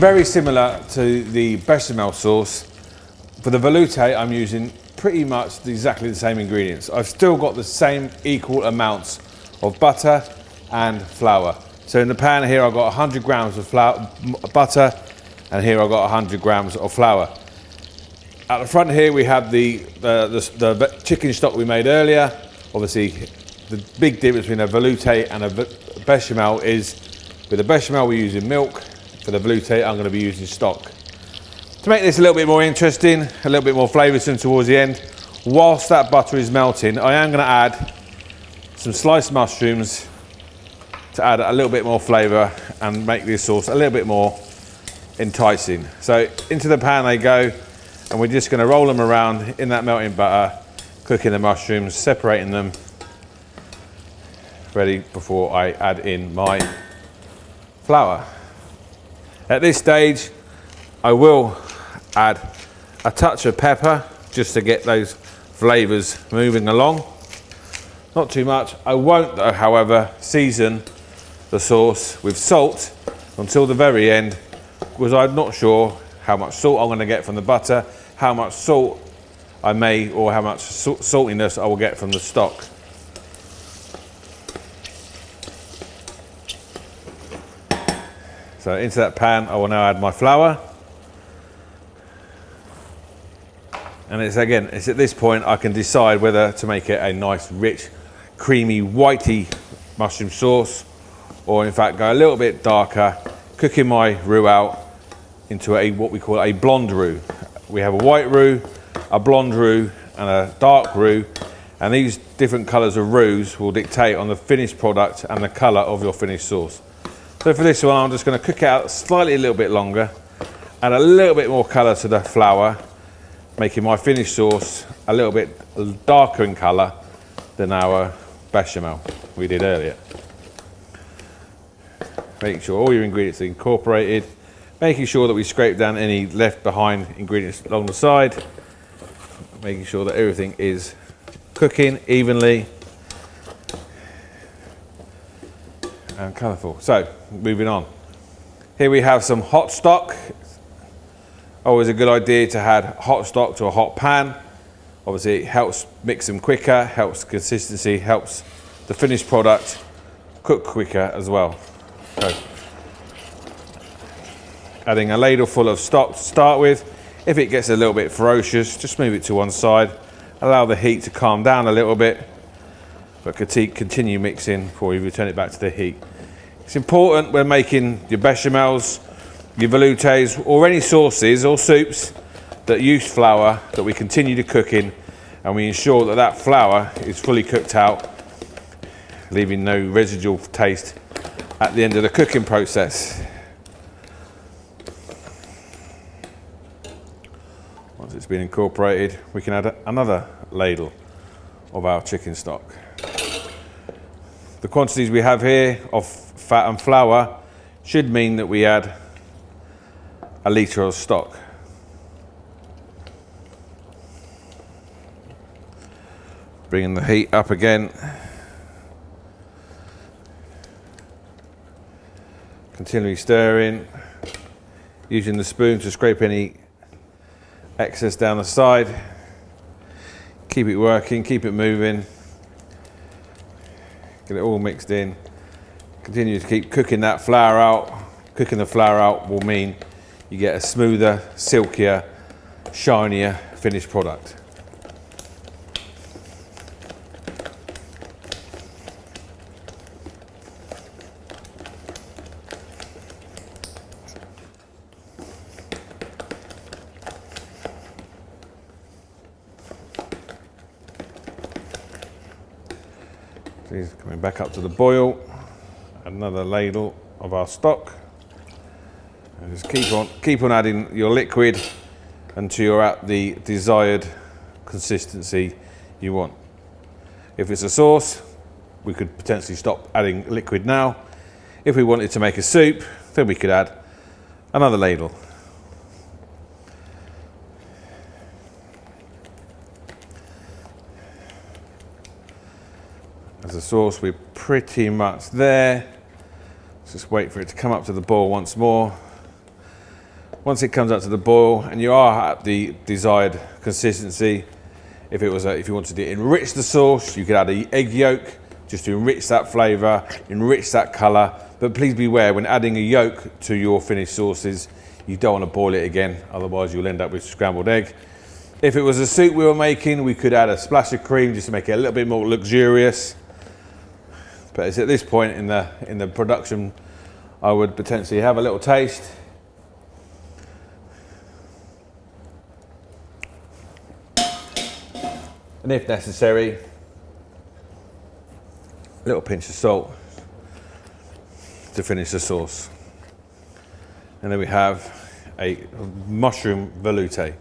very similar to the bechamel sauce. For the veloute, I'm using pretty much exactly the same ingredients. I've still got the same equal amounts of butter and flour. So in the pan here, I've got 100 grams of butter, and here I've got 100 grams of flour. At the front here, we have the chicken stock we made earlier. Obviously, the big difference between a veloute and a bechamel is, with the bechamel we're using milk. For the veloute, I'm going to be using stock. To make this a little bit more interesting, a little bit more flavoursome towards the end, whilst that butter is melting, I am going to add some sliced mushrooms to add a little bit more flavour and make this sauce a little bit more enticing. So into the pan they go, and we're just going to roll them around in that melting butter, cooking the mushrooms, separating them, ready before I add in my flour. At this stage, I will add a touch of pepper just to get those flavours moving along. Not too much. I won't, though, however, season the sauce with salt until the very end, because I'm not sure how much salt I'm going to get from the butter, how much salt I may, or how much saltiness I will get from the stock. So into that pan, I will now add my flour. And it's at this point I can decide whether to make it a nice, rich, creamy, whitey mushroom sauce, or in fact go a little bit darker, cooking my roux out into what we call a blonde roux. We have a white roux, a blonde roux, and a dark roux, and these different colours of roux will dictate on the finished product and the colour of your finished sauce. So for this one, I'm just going to cook it out slightly a little bit longer, add a little bit more colour to the flour, making my finished sauce a little bit darker in colour than our bechamel we did earlier. Making sure all your ingredients are incorporated, making sure that we scrape down any left behind ingredients along the side, making sure that everything is cooking evenly and colourful. So, moving on. Here we have some hot stock. Always a good idea to add hot stock to a hot pan. Obviously it helps mix them quicker, helps consistency, helps the finished product cook quicker as well. So, adding a ladle full of stock to start with. If it gets a little bit ferocious, just move it to one side. Allow the heat to calm down a little bit, but continue mixing before you return it back to the heat. It's important when making your bechamels, your veloutes, or any sauces or soups that use flour, that we continue to cook in, and we ensure that that flour is fully cooked out, leaving no residual taste at the end of the cooking process. Once it's been incorporated, we can add another ladle of our chicken stock. The quantities we have here of fat and flour should mean that we add a litre of stock. Bringing the heat up again. Continually stirring, using the spoon to scrape any excess down the side. Keep it working, keep it moving. Get it all mixed in. Continue to keep cooking that flour out. Cooking the flour out will mean you get a smoother, silkier, shinier finished product. These coming back up to the boil. Another ladle of our stock. And just keep on adding your liquid until you're at the desired consistency you want. If it's a sauce, we could potentially stop adding liquid now. If we wanted to make a soup, then we could add another ladle. As a sauce, we're pretty much there. Let's just wait for it to come up to the boil once more. Once it comes up to the boil and you are at the desired consistency, if you wanted to enrich the sauce, you could add an egg yolk just to enrich that flavour, enrich that colour. But please beware, when adding a yolk to your finished sauces, you don't want to boil it again, otherwise you'll end up with scrambled egg. If it was a soup we were making, we could add a splash of cream just to make it a little bit more luxurious. But it's at this point in the production, I would potentially have a little taste. And if necessary, a little pinch of salt to finish the sauce. And then we have a mushroom veloute.